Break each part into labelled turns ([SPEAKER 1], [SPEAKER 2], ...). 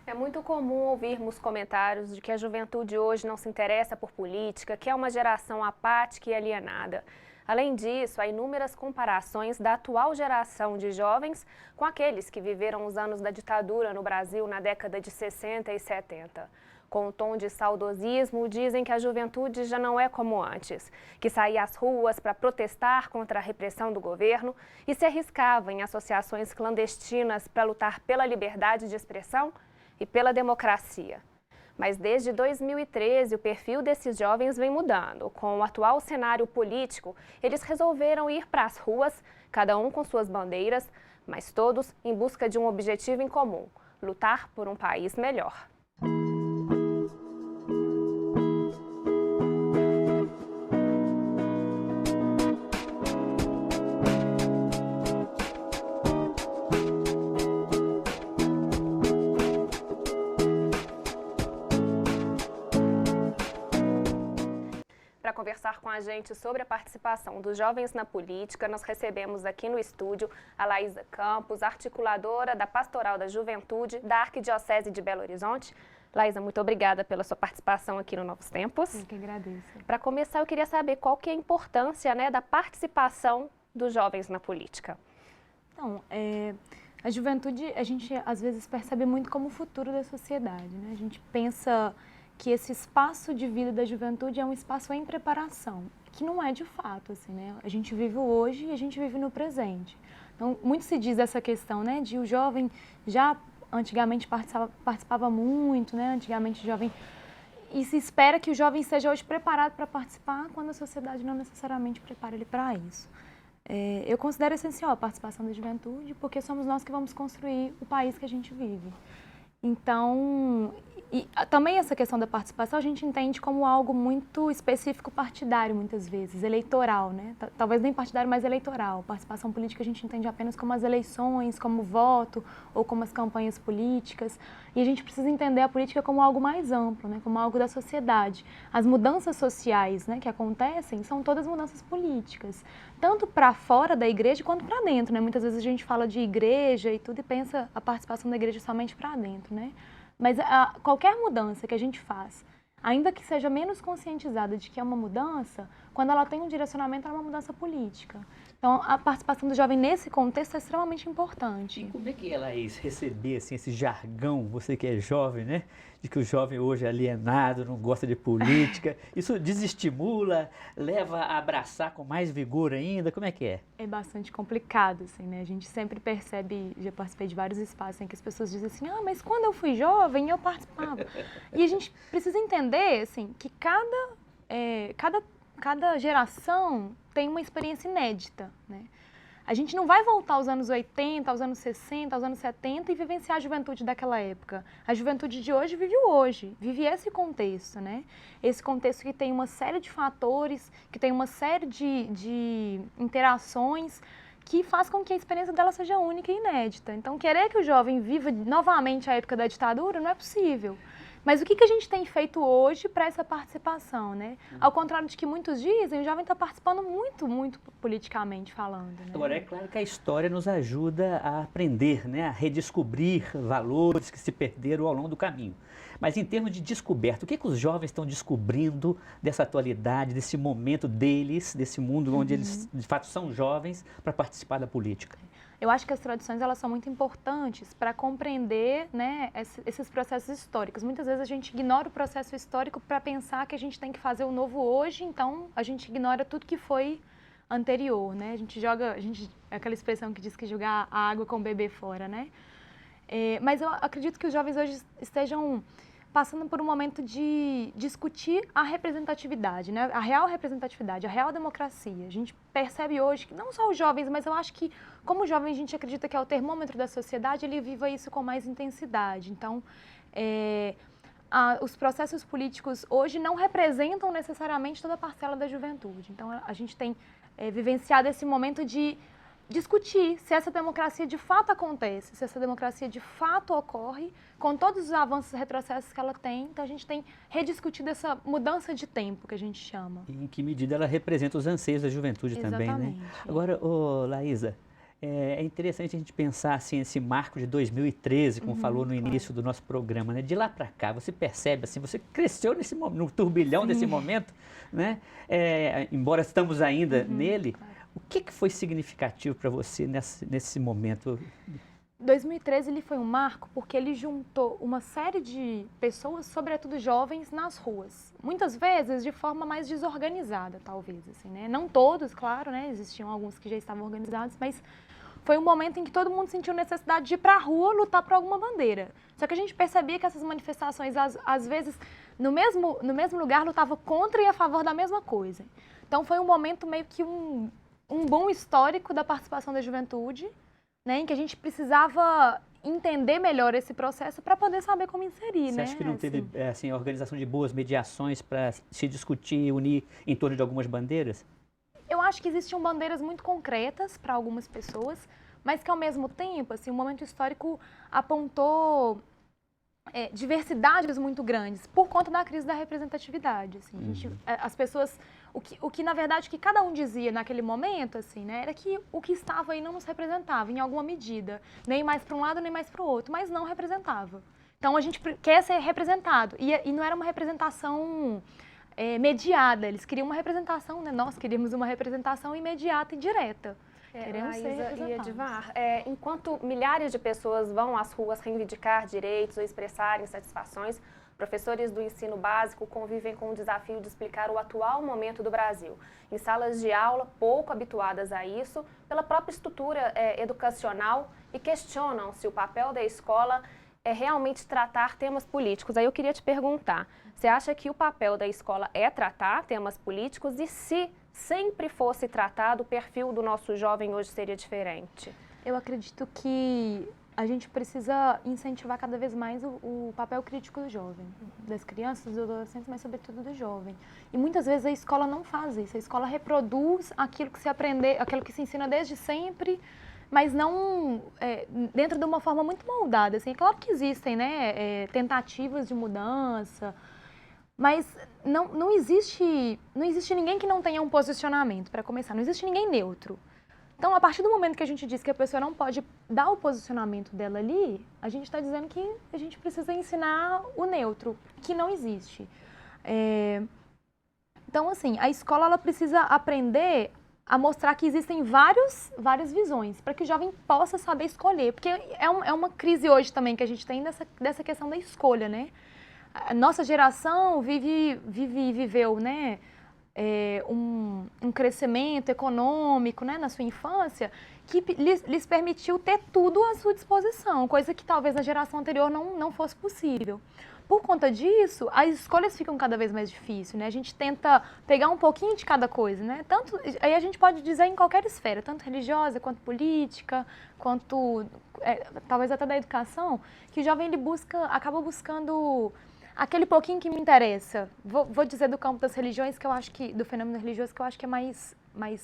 [SPEAKER 1] É muito comum ouvirmos comentários de que a juventude hoje não se interessa por política, que é uma geração apática e alienada. Além disso, há inúmeras comparações da atual geração de jovens com aqueles que viveram os anos da ditadura no Brasil na década de 60 e 70. Com um tom de saudosismo, dizem que a juventude já não é como antes, que saía às ruas para protestar contra a repressão do governo e se arriscava em associações clandestinas para lutar pela liberdade de expressão e pela democracia. Mas desde 2013, o perfil desses jovens vem mudando. Com o atual cenário político, eles resolveram ir para as ruas, cada um com suas bandeiras, mas todos em busca de um objetivo em comum: lutar por um país melhor. Para conversar com a gente sobre a participação dos jovens na política, nós recebemos aqui no estúdio a Laísa Campos, articuladora da Pastoral da Juventude da Arquidiocese de Belo Horizonte. Laísa, muito obrigada pela sua participação aqui no Novos Tempos.
[SPEAKER 2] Eu que agradeço.
[SPEAKER 1] Para começar, eu queria saber qual que é a importância, da participação dos jovens na política.
[SPEAKER 2] Então, a juventude, a gente às vezes percebe muito como o futuro da sociedade, né? A gente pensa que esse espaço de vida da juventude é um espaço em preparação, que não é de fato, assim, né? A gente vive o hoje e a gente vive no presente. Então, muito se diz essa questão, né, de o jovem já antigamente participava muito, né? Antigamente o jovem... E se espera que o jovem esteja hoje preparado para participar, quando a sociedade não necessariamente prepara ele para isso. Eu considero essencial a participação da juventude, porque somos nós que vamos construir o país que a gente vive. Então, e também essa questão da participação a gente entende como algo muito específico partidário, muitas vezes, eleitoral, né? Talvez nem partidário, mas eleitoral. Participação política a gente entende apenas como as eleições, como o voto ou como as campanhas políticas. E a gente precisa entender a política como algo mais amplo, né? Como algo da sociedade. As mudanças sociais, né, que acontecem são todas mudanças políticas, tanto para fora da igreja quanto para dentro, né? Muitas vezes a gente fala de igreja e tudo e pensa a participação da igreja somente para dentro, né? Mas qualquer mudança que a gente faz, ainda que seja menos conscientizada de que é uma mudança, quando ela tem um direcionamento, ela é uma mudança política. Então, a participação do jovem nesse contexto é extremamente importante.
[SPEAKER 3] E como é que ela receber assim, esse jargão, você que é jovem, né? De que o jovem hoje é alienado, não gosta de política. Isso desestimula, leva a abraçar com mais vigor ainda? Como é que é?
[SPEAKER 2] É bastante complicado, assim, né? A gente sempre percebe, já participei de vários espaços em que as pessoas dizem assim, mas quando eu fui jovem eu participava. E a gente precisa entender, assim, que cada geração tem uma experiência inédita, né? A gente não vai voltar aos anos 80, aos anos 60, aos anos 70 e vivenciar a juventude daquela época. A juventude de hoje vive o hoje, vive esse contexto, né? Esse contexto que tem uma série de fatores, que tem uma série de interações que faz com que a experiência dela seja única e inédita. Então, querer que o jovem viva novamente a época da ditadura não é possível. Mas o que a gente tem feito hoje para essa participação, né? Ao contrário de que muitos dizem, o jovem está participando muito, muito politicamente falando, né?
[SPEAKER 3] Agora, é claro que a história nos ajuda a aprender, né? A redescobrir valores que se perderam ao longo do caminho. Mas em termos de descoberta, o que os jovens estão descobrindo dessa atualidade, desse momento deles, desse mundo onde eles, de fato, são jovens para participar da política?
[SPEAKER 2] Eu acho que as tradições elas são muito importantes para compreender, né, esses processos históricos. Muitas vezes a gente ignora o processo histórico para pensar que a gente tem que fazer o novo hoje, então a gente ignora tudo que foi anterior, né? Aquela expressão que diz que jogar a água com o bebê fora, né? Mas eu acredito que os jovens hoje estejam passando por um momento de discutir a representatividade, né? A real democracia. A gente percebe hoje que não só os jovens, mas eu acho que como jovem a gente acredita que é o termômetro da sociedade, ele viva isso com mais intensidade. Então, os processos políticos hoje não representam necessariamente toda a parcela da juventude. Então, a gente tem vivenciado esse momento de discutir se essa democracia de fato acontece, se essa democracia de fato ocorre, com todos os avanços e retrocessos que ela tem. Então a gente tem rediscutido essa mudança de tempo que a gente chama.
[SPEAKER 3] E em que medida ela representa os anseios da juventude também, né?
[SPEAKER 2] Exatamente.
[SPEAKER 3] Agora, Laísa, é interessante a gente pensar assim, esse marco de 2013, como falou no início do nosso programa, né? De lá para cá, você percebe, assim, você cresceu no turbilhão desse momento, né? Embora estamos ainda nele, o que foi significativo para você nesse momento?
[SPEAKER 2] 2013 ele foi um marco porque ele juntou uma série de pessoas, sobretudo jovens, nas ruas. Muitas vezes de forma mais desorganizada, talvez, assim, né? Não todos, claro, né? Existiam alguns que já estavam organizados, mas foi um momento em que todo mundo sentiu necessidade de ir para a rua lutar por alguma bandeira. Só que a gente percebia que essas manifestações, às vezes, no mesmo lugar, lutavam contra e a favor da mesma coisa. Então foi um momento meio que um boom histórico da participação da juventude, né, em que a gente precisava entender melhor esse processo para poder saber como inserir.
[SPEAKER 3] Você acha que não teve assim, a organização de boas mediações para se discutir e unir em torno de algumas bandeiras?
[SPEAKER 2] Eu acho que existiam bandeiras muito concretas para algumas pessoas, mas que ao mesmo tempo, assim, o momento histórico apontou diversidades muito grandes por conta da crise da representatividade. Assim, as pessoas, o que na verdade que cada um dizia naquele momento, assim, né, era que o que estava aí não nos representava em alguma medida, nem mais para um lado nem mais para o outro, mas não representava. Então a gente quer ser representado e não era uma representação mediada, eles queriam uma representação, né? Nós queríamos uma representação imediata e direta. Queremos ser representados.
[SPEAKER 1] E Edivar, enquanto milhares de pessoas vão às ruas reivindicar direitos ou expressarem satisfações, professores do ensino básico convivem com o desafio de explicar o atual momento do Brasil, em salas de aula pouco habituadas a isso, pela própria estrutura educacional, e questionam se o papel da escola é realmente tratar temas políticos. Aí eu queria te perguntar, você acha que o papel da escola é tratar temas políticos e se sempre fosse tratado, o perfil do nosso jovem hoje seria diferente?
[SPEAKER 2] Eu acredito que a gente precisa incentivar cada vez mais o papel crítico do jovem, das crianças, dos adolescentes, mas sobretudo do jovem. E muitas vezes a escola não faz isso, a escola reproduz aquilo que se aprende, aquilo que se ensina desde sempre, mas não dentro de uma forma muito moldada. Assim. É claro que existem, né, tentativas de mudança, mas não existe ninguém que não tenha um posicionamento, para começar, não existe ninguém neutro. Então, a partir do momento que a gente diz que a pessoa não pode dar o posicionamento dela ali, a gente está dizendo que a gente precisa ensinar o neutro, que não existe. Então, assim, a escola ela precisa aprender a mostrar que existem várias visões, para que o jovem possa saber escolher. Porque é uma crise hoje também que a gente tem dessa questão da escolha, né? A nossa geração viveu, né? Um crescimento econômico, né, na sua infância que lhes permitiu ter tudo à sua disposição, coisa que talvez na geração anterior não fosse possível. Por conta disso, as escolhas ficam cada vez mais difíceis, né? A gente tenta pegar um pouquinho de cada coisa, né? Aí a gente pode dizer em qualquer esfera, tanto religiosa quanto política, quanto talvez até da educação, que o jovem ele acaba buscando aquele pouquinho que me interessa. Vou dizer do campo das religiões, que eu acho que do fenômeno religioso, que eu acho que é mais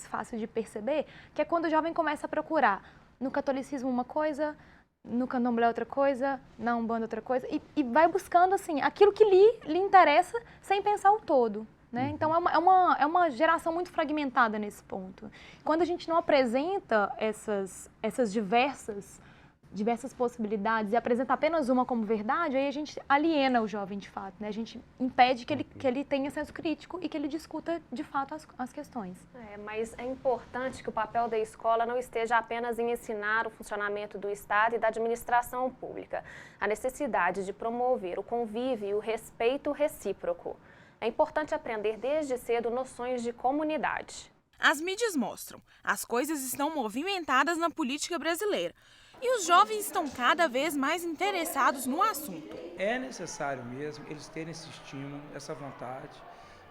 [SPEAKER 2] fácil de perceber, que é quando o jovem começa a procurar no catolicismo uma coisa, no candomblé outra coisa, na Umbanda outra coisa, e vai buscando assim aquilo que lhe interessa sem pensar o todo. Né? Então é uma geração muito fragmentada nesse ponto. Quando a gente não apresenta essas diversas possibilidades e apresenta apenas uma como verdade, aí a gente aliena o jovem de fato, né? A gente impede que ele tenha senso crítico e que ele discuta de fato as questões.
[SPEAKER 1] Mas é importante que o papel da escola não esteja apenas em ensinar o funcionamento do Estado e da administração pública. A necessidade de promover o convívio e o respeito recíproco. É importante aprender desde cedo noções de comunidade.
[SPEAKER 4] As mídias mostram, as coisas estão movimentadas na política brasileira. E os jovens estão cada vez mais interessados no assunto.
[SPEAKER 5] É necessário mesmo eles terem esse estímulo, essa vontade,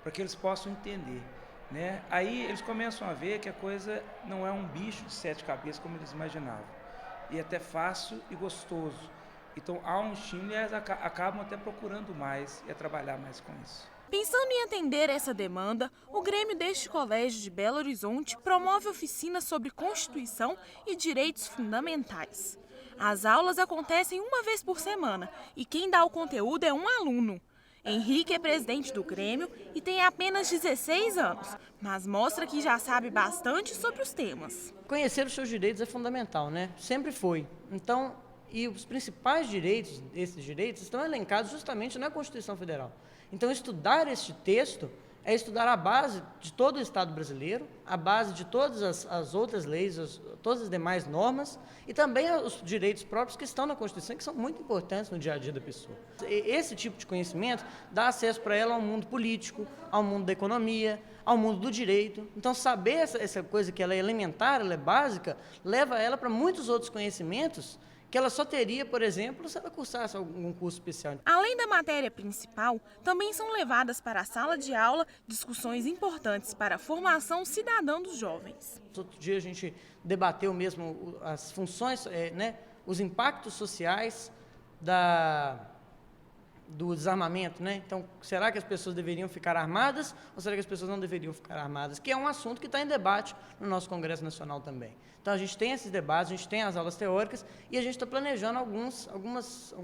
[SPEAKER 5] para que eles possam entender. Né? Aí eles começam a ver que a coisa não é um bicho de 7 cabeças como eles imaginavam. E é até fácil e gostoso. Então há um estímulo e eles acabam até procurando mais e a trabalhar mais com isso.
[SPEAKER 4] Pensando em atender essa demanda, o Grêmio deste colégio de Belo Horizonte promove oficinas sobre Constituição e direitos fundamentais. As aulas acontecem uma vez por semana e quem dá o conteúdo é um aluno. Henrique é presidente do Grêmio e tem apenas 16 anos, mas mostra que já sabe bastante sobre os temas.
[SPEAKER 6] Conhecer os seus direitos é fundamental, né? Sempre foi. Então, e os principais direitos, esses direitos, estão elencados justamente na Constituição Federal. Então, estudar este texto é estudar a base de todo o Estado brasileiro, a base de todas as outras leis, todas as demais normas e também os direitos próprios que estão na Constituição, que são muito importantes no dia a dia da pessoa. Esse tipo de conhecimento dá acesso para ela ao mundo político, ao mundo da economia, ao mundo do direito. Então, saber essa coisa que ela é elementar, ela é básica, leva ela para muitos outros conhecimentos que ela só teria, por exemplo, se ela cursasse algum curso especial.
[SPEAKER 4] Além da matéria principal, também são levadas para a sala de aula discussões importantes para a formação cidadã dos jovens.
[SPEAKER 6] Outro dia a gente debateu mesmo as funções, os impactos sociais do desarmamento, né? Então, será que as pessoas deveriam ficar armadas ou será que as pessoas não deveriam ficar armadas? Que é um assunto que está em debate no nosso Congresso Nacional também. Então, a gente tem esses debates, a gente tem as aulas teóricas e a gente está planejando algumas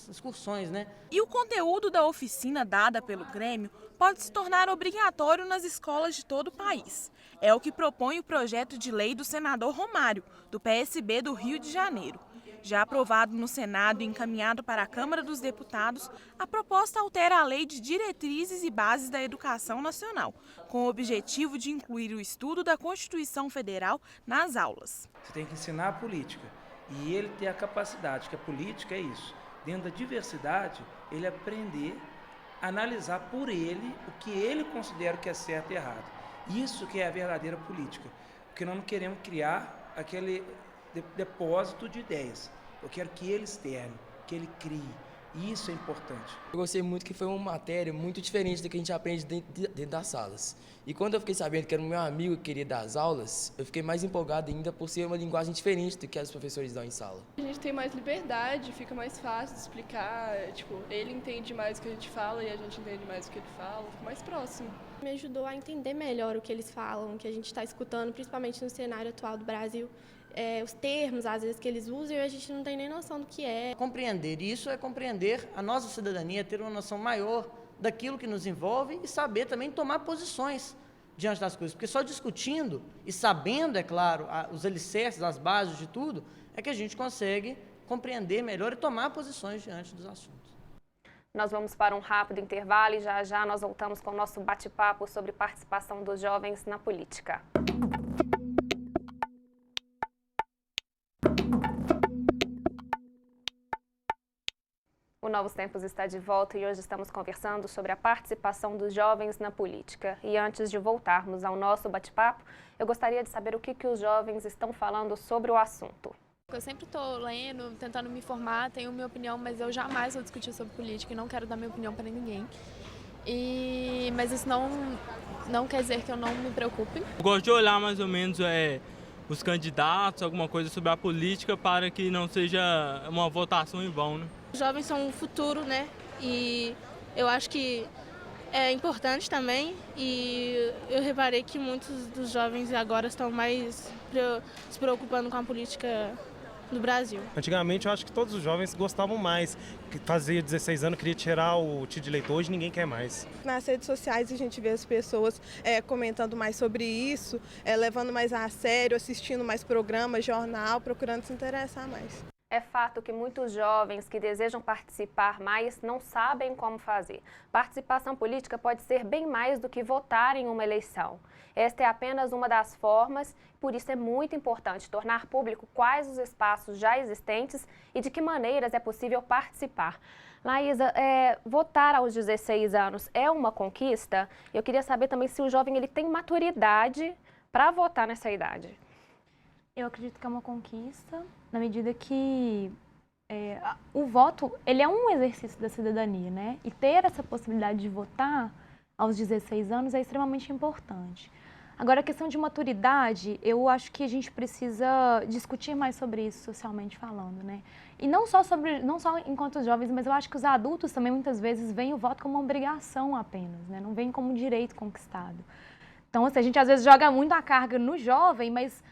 [SPEAKER 6] excursões, né?
[SPEAKER 4] E o conteúdo da oficina dada pelo Grêmio pode se tornar obrigatório nas escolas de todo o país. É o que propõe o projeto de lei do senador Romário, do PSB do Rio de Janeiro. Já aprovado no Senado e encaminhado para a Câmara dos Deputados, a proposta altera a Lei de Diretrizes e Bases da Educação Nacional, com o objetivo de incluir o estudo da Constituição Federal nas aulas.
[SPEAKER 5] Você tem que ensinar a política e ele ter a capacidade, que a política é isso. Dentro da diversidade, ele aprender a analisar por ele o que ele considera que é certo e errado. Isso que é a verdadeira política, porque nós não queremos criar aquele depósito de ideias. Eu quero que ele externe, que ele crie. E isso é importante.
[SPEAKER 7] Eu gostei muito que foi uma matéria muito diferente do que a gente aprende dentro das salas. E quando eu fiquei sabendo que era o meu amigo que queria dar as aulas, eu fiquei mais empolgado ainda por ser uma linguagem diferente do que os professores dão em sala.
[SPEAKER 8] A gente tem mais liberdade, fica mais fácil de explicar, ele entende mais o que a gente fala e a gente entende mais o que ele fala, fica mais próximo.
[SPEAKER 9] Me ajudou a entender melhor o que eles falam, o que a gente está escutando, principalmente no cenário atual do Brasil. Os termos, às vezes, que eles usam e a gente não tem nem noção do que é.
[SPEAKER 6] Compreender isso é compreender a nossa cidadania, ter uma noção maior daquilo que nos envolve e saber também tomar posições diante das coisas. Porque só discutindo e sabendo, é claro, os alicerces, as bases de tudo, é que a gente consegue compreender melhor e tomar posições diante dos assuntos.
[SPEAKER 1] Nós vamos para um rápido intervalo e já nós voltamos com o nosso bate-papo sobre participação dos jovens na política. O Novos Tempos está de volta e hoje estamos conversando sobre a participação dos jovens na política. E antes de voltarmos ao nosso bate-papo, eu gostaria de saber o que os jovens estão falando sobre o assunto.
[SPEAKER 10] Eu sempre estou lendo, tentando me informar, tenho minha opinião, mas eu jamais vou discutir sobre política e não quero dar minha opinião para ninguém. Mas isso não quer dizer que eu não me preocupe.
[SPEAKER 11] Eu gosto de olhar mais ou menos os candidatos, alguma coisa sobre a política para que não seja uma votação em vão, né?
[SPEAKER 12] Os jovens são o futuro, né? E eu acho que é importante também. E eu reparei que muitos dos jovens agora estão mais se preocupando com a política do Brasil.
[SPEAKER 13] Antigamente eu acho que todos os jovens gostavam mais. Fazia 16 anos, queria tirar o título de eleitor, hoje ninguém quer mais.
[SPEAKER 14] Nas redes sociais a gente vê as pessoas comentando mais sobre isso, levando mais a sério, assistindo mais programas, jornal, procurando se interessar mais.
[SPEAKER 1] É fato que muitos jovens que desejam participar mais não sabem como fazer. Participação política pode ser bem mais do que votar em uma eleição. Esta é apenas uma das formas, por isso é muito importante tornar público quais os espaços já existentes e de que maneiras é possível participar. Laísa, votar aos 16 anos é uma conquista? Eu queria saber também se o jovem ele tem maturidade para votar nessa idade.
[SPEAKER 2] Eu acredito que é uma conquista, na medida que o voto ele é um exercício da cidadania, né? E ter essa possibilidade de votar aos 16 anos é extremamente importante. Agora, a questão de maturidade, eu acho que a gente precisa discutir mais sobre isso socialmente falando, né? E não só enquanto os jovens, mas eu acho que os adultos também muitas vezes veem o voto como uma obrigação apenas, né? Não veem como um direito conquistado. Então, assim, a gente às vezes joga muito a carga no jovem, mas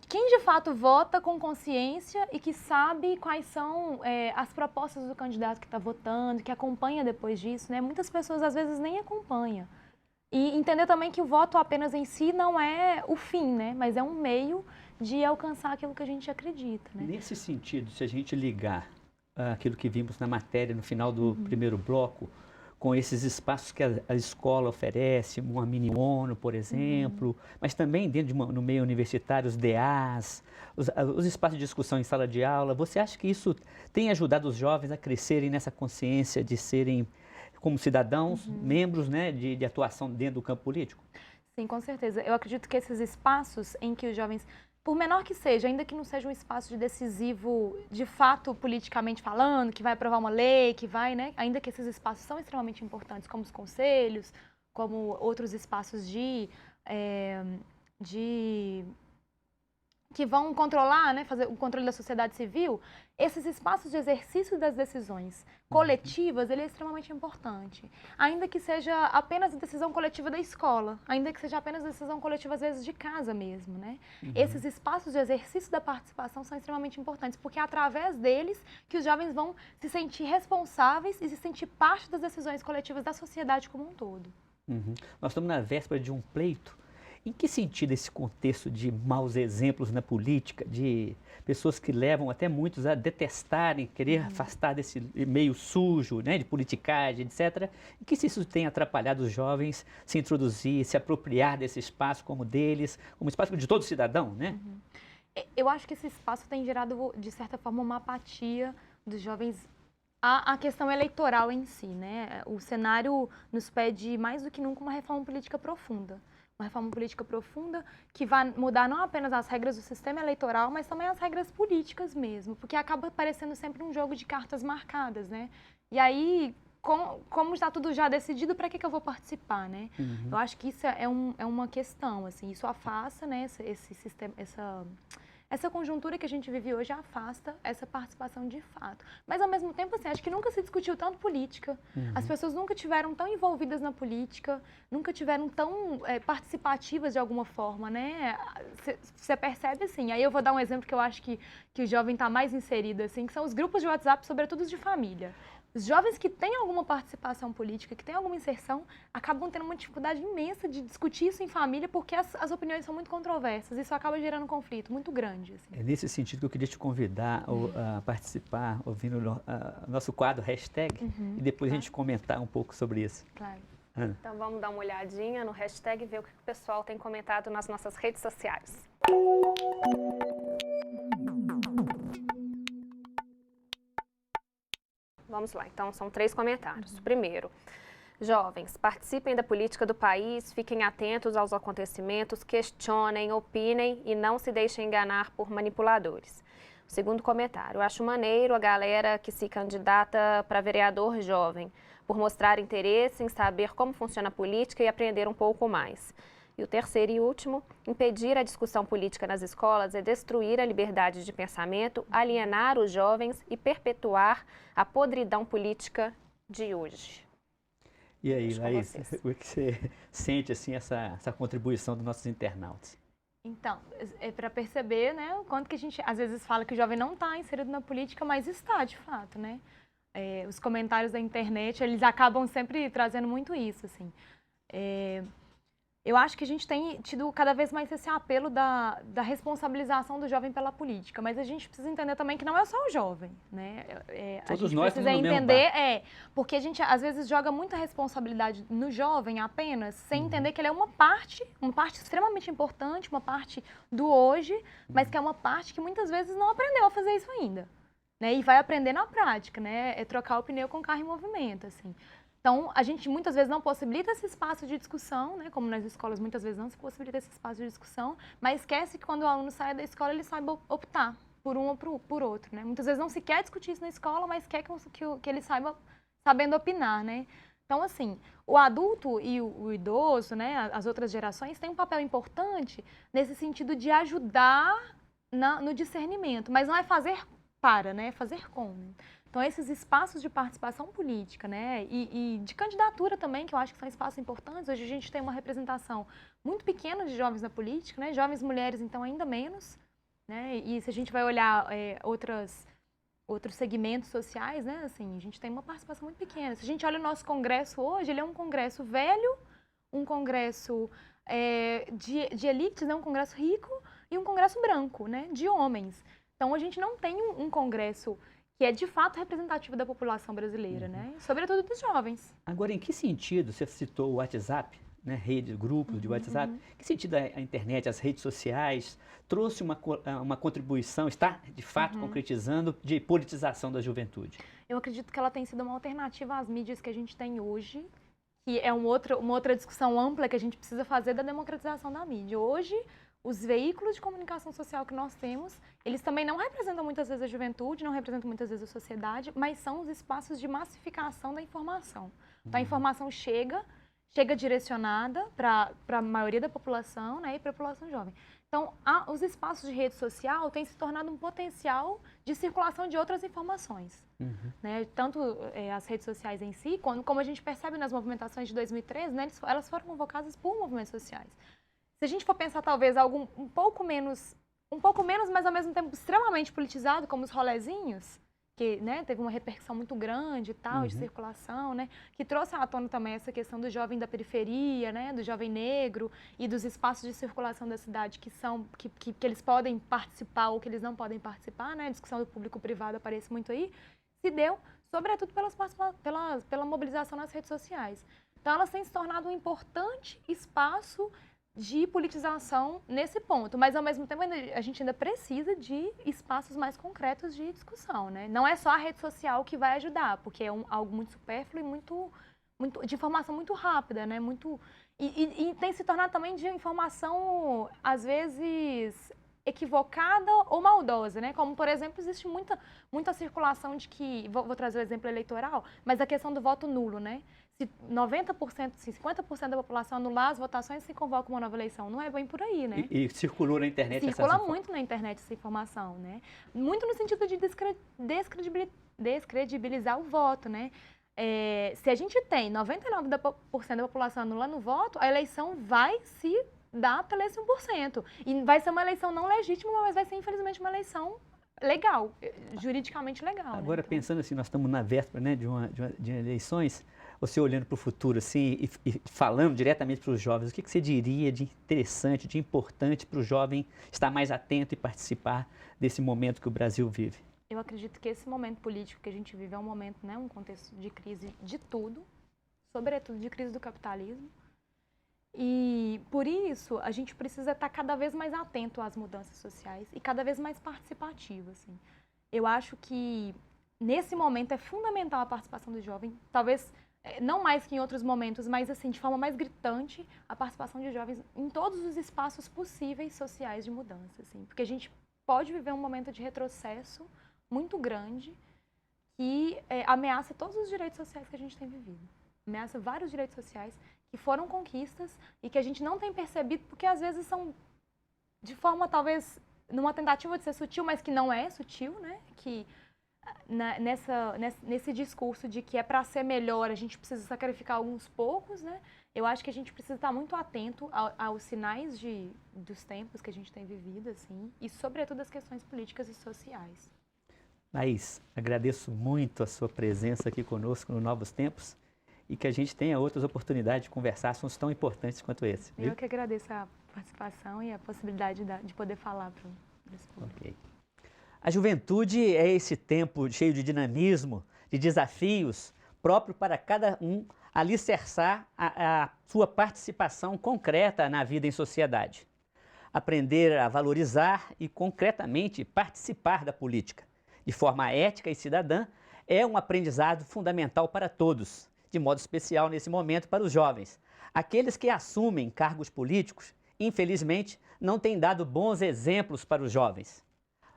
[SPEAKER 2] quem de fato vota com consciência e que sabe quais são as propostas do candidato que está votando, que acompanha depois disso, né? Muitas pessoas às vezes nem acompanham. E entender também que o voto apenas em si não é o fim, né? Mas é um meio de alcançar aquilo que a gente acredita, né?
[SPEAKER 3] Nesse sentido, se a gente ligar aquilo que vimos na matéria no final do primeiro bloco, com esses espaços que a escola oferece, uma mini-ONU, por exemplo, mas também dentro no meio universitário, os DAs, os espaços de discussão em sala de aula, você acha que isso tem ajudado os jovens a crescerem nessa consciência de serem, como cidadãos, membros, né, de atuação dentro do campo político?
[SPEAKER 2] Sim, com certeza. Eu acredito que esses espaços em que os jovens, por menor que seja, ainda que não seja um espaço de decisivo, de fato, politicamente falando, que vai aprovar uma lei, que vai, né, ainda que esses espaços são extremamente importantes, como os conselhos, como outros espaços que vão controlar, né, fazer o controle da sociedade civil, esses espaços de exercício das decisões coletivas, ele é extremamente importante. Ainda que seja apenas a decisão coletiva da escola, ainda que seja apenas a decisão coletiva, às vezes, de casa mesmo, né? Esses espaços de exercício da participação são extremamente importantes, porque é através deles que os jovens vão se sentir responsáveis e se sentir parte das decisões coletivas da sociedade como um todo.
[SPEAKER 3] Nós estamos na véspera de um pleito. Em que sentido esse contexto de maus exemplos na política, de pessoas que levam até muitos a detestarem, querer afastar desse meio sujo, né, de politicagem, etc., em que isso tem atrapalhado os jovens se introduzir, se apropriar desse espaço como deles, como espaço de todo cidadão, né?
[SPEAKER 2] Eu acho que esse espaço tem gerado, de certa forma, uma apatia dos jovens à questão eleitoral em si, né? O cenário nos pede mais do que nunca uma reforma política profunda. Uma reforma política profunda que vai mudar não apenas as regras do sistema eleitoral, mas também as regras políticas mesmo, porque acaba parecendo sempre um jogo de cartas marcadas, né? E aí, como está tudo já decidido, para que eu vou participar, né? Eu acho que isso é uma questão, assim, isso afasta, né, esse sistema, essa conjuntura que a gente vive hoje afasta essa participação de fato. Mas, ao mesmo tempo, assim, acho que nunca se discutiu tanto política. As pessoas nunca tiveram tão envolvidas na política, nunca tiveram tão participativas de alguma forma, né? Você percebe, assim, aí eu vou dar um exemplo que eu acho que o jovem está mais inserido, assim, que são os grupos de WhatsApp, sobretudo os de família. Os jovens que têm alguma participação política, que têm alguma inserção, acabam tendo uma dificuldade imensa de discutir isso em família, porque as opiniões são muito controversas. Isso acaba gerando um conflito muito grande. Assim.
[SPEAKER 3] É nesse sentido que eu queria te convidar a participar, ouvindo o nosso quadro hashtag, e depois a gente comentar um pouco sobre isso.
[SPEAKER 2] Claro.
[SPEAKER 3] Ana.
[SPEAKER 1] Então vamos dar uma olhadinha no hashtag e ver o que o pessoal tem comentado nas nossas redes sociais. Vamos lá, então são 3 comentários. Primeiro, jovens, participem da política do país, fiquem atentos aos acontecimentos, questionem, opinem e não se deixem enganar por manipuladores. O segundo comentário, eu acho maneiro a galera que se candidata para vereador jovem, por mostrar interesse em saber como funciona a política e aprender um pouco mais. E o terceiro e último, impedir a discussão política nas escolas é destruir a liberdade de pensamento, alienar os jovens e perpetuar a podridão política de hoje.
[SPEAKER 3] E aí, Laís, o que você sente, assim, essa contribuição dos nossos internautas?
[SPEAKER 2] Então, é para perceber, né, o quanto que a gente, às vezes, fala que o jovem não está inserido na política, mas está, de fato, né? Os comentários da internet, eles acabam sempre trazendo muito isso, assim. Eu acho que a gente tem tido cada vez mais esse apelo da responsabilização do jovem pela política, mas a gente precisa entender também que não é só o jovem, né?
[SPEAKER 3] Todos
[SPEAKER 2] a gente
[SPEAKER 3] nós
[SPEAKER 2] precisa
[SPEAKER 3] no
[SPEAKER 2] entender, porque a gente às vezes joga muita responsabilidade no jovem apenas, sem entender que ele é uma parte extremamente importante, uma parte do hoje, mas que é uma parte que muitas vezes não aprendeu a fazer isso ainda, né? E vai aprender na prática, né? É trocar o pneu com o carro em movimento, assim. Então, a gente muitas vezes não possibilita esse espaço de discussão, né? Como nas escolas muitas vezes não se possibilita esse espaço de discussão, mas esquece que quando o aluno sai da escola, ele saiba optar por um ou por outro, né? Muitas vezes não se quer discutir isso na escola, mas quer que ele saiba sabendo opinar, né? Então, assim, o adulto e o idoso, né, as outras gerações, têm um papel importante nesse sentido de ajudar no discernimento, mas não é fazer para, né, é fazer com. Então, esses espaços de participação política, né, e de candidatura também, que eu acho que são espaços importantes. Hoje a gente tem uma representação muito pequena de jovens na política, né, jovens mulheres, então, ainda menos, né, e se a gente vai olhar outros segmentos sociais, né, assim, a gente tem uma participação muito pequena. Se a gente olha o nosso congresso hoje, ele é um congresso velho, um congresso de elites, né, um congresso rico e um congresso branco, né, de homens. Então, a gente não tem um congresso que é de fato representativo da população brasileira, né? Sobretudo dos jovens.
[SPEAKER 3] Agora, em que sentido, você citou o WhatsApp, né? Rede, grupo de WhatsApp, que sentido a internet, as redes sociais, trouxe uma contribuição, está de fato concretizando, de politização da juventude?
[SPEAKER 2] Eu acredito que ela tem sido uma alternativa às mídias que a gente tem hoje, que é uma outra discussão ampla que a gente precisa fazer da democratização da mídia. Hoje, os veículos de comunicação social que nós temos, eles também não representam muitas vezes a juventude, não representam muitas vezes a sociedade, mas são os espaços de massificação da informação. Então, a informação chega direcionada para a maioria da população, né, e para a população jovem. Então, os espaços de rede social têm se tornado um potencial de circulação de outras informações. Né? Tanto as redes sociais em si, como a gente percebe nas movimentações de 2013, né, elas foram convocadas por movimentos sociais. Se a gente for pensar talvez algo um pouco menos, mas ao mesmo tempo extremamente politizado, como os rolezinhos, que, né, teve uma repercussão muito grande e tal, de circulação, né, que trouxe à tona também essa questão do jovem da periferia, né, do jovem negro e dos espaços de circulação da cidade que eles podem participar ou que eles não podem participar, né, a discussão do público-privado aparece muito aí, se deu sobretudo pela mobilização nas redes sociais. Então, elas têm se tornado um importante espaço de politização nesse ponto, mas ao mesmo tempo a gente ainda precisa de espaços mais concretos de discussão, né? Não é só a rede social que vai ajudar, porque é algo muito supérfluo e de informação muito rápida, né? E tem se tornado também de informação, às vezes, equivocada ou maldosa, né? Como, por exemplo, existe muita circulação de que, vou trazer o exemplo eleitoral, mas a questão do voto nulo, né? Se 90%, se 50% da população anular as votações, se convoca uma nova eleição. Não é bem por aí, né?
[SPEAKER 3] E circulou na internet
[SPEAKER 2] Circula muito na internet essa informação, né? Muito no sentido de descredibilizar o voto, né? Se a gente tem 99% da população anulando o voto, a eleição vai se dar pelo esse 1%. E vai ser uma eleição não legítima, mas vai ser, infelizmente, uma eleição legal, juridicamente legal.
[SPEAKER 3] Agora,
[SPEAKER 2] né?
[SPEAKER 3] pensando assim, nós estamos na véspera, né, de eleições, você olhando para o futuro assim e falando diretamente para os jovens, o que você diria de interessante, de importante para o jovem estar mais atento e participar desse momento que o Brasil vive?
[SPEAKER 2] Eu acredito que esse momento político que a gente vive é um momento, né, um contexto de crise de tudo, sobretudo de crise do capitalismo. E, por isso, a gente precisa estar cada vez mais atento às mudanças sociais e cada vez mais participativo, assim. Eu acho que, nesse momento, é fundamental a participação do jovem, talvez não mais que em outros momentos, mas, assim, de forma mais gritante, a participação de jovens em todos os espaços possíveis sociais de mudança, assim. Porque a gente pode viver um momento de retrocesso muito grande que ameaça todos os direitos sociais que a gente tem vivido. Ameaça vários direitos sociais que foram conquistas e que a gente não tem percebido porque às vezes são de forma talvez numa tentativa de ser sutil, mas que não é sutil, né? Que nesse discurso de que é para ser melhor a gente precisa sacrificar alguns poucos, né? Eu acho que a gente precisa estar muito atento aos sinais dos tempos que a gente tem vivido, assim, e sobretudo as questões políticas e sociais.
[SPEAKER 3] Laís, agradeço muito a sua presença aqui conosco no Novos Tempos e que a gente tenha outras oportunidades de conversar assuntos tão importantes quanto esse. Viu?
[SPEAKER 2] Eu que agradeço a participação e a possibilidade de poder falar para esse público.
[SPEAKER 3] Okay. A juventude é esse tempo cheio de dinamismo, de desafios, próprio para cada um alicerçar a sua participação concreta na vida em sociedade. Aprender a valorizar e concretamente participar da política de forma ética e cidadã é um aprendizado fundamental para todos, de modo especial nesse momento para os jovens. Aqueles que assumem cargos políticos, infelizmente, não têm dado bons exemplos para os jovens.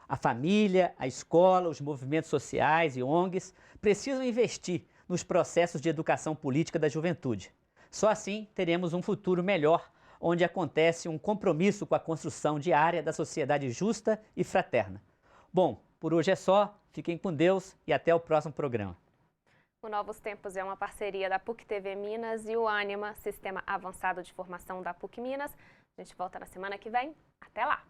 [SPEAKER 3] A família, a escola, os movimentos sociais e ONGs precisam investir nos processos de educação política da juventude. Só assim teremos um futuro melhor, onde acontece um compromisso com a construção diária da sociedade justa e fraterna. Bom, por hoje é só. Fiquem com Deus e até o próximo programa.
[SPEAKER 1] O Novos Tempos é uma parceria da PUC-TV Minas e o Ânima, Sistema Avançado de Formação da PUC Minas. A gente volta na semana que vem. Até lá!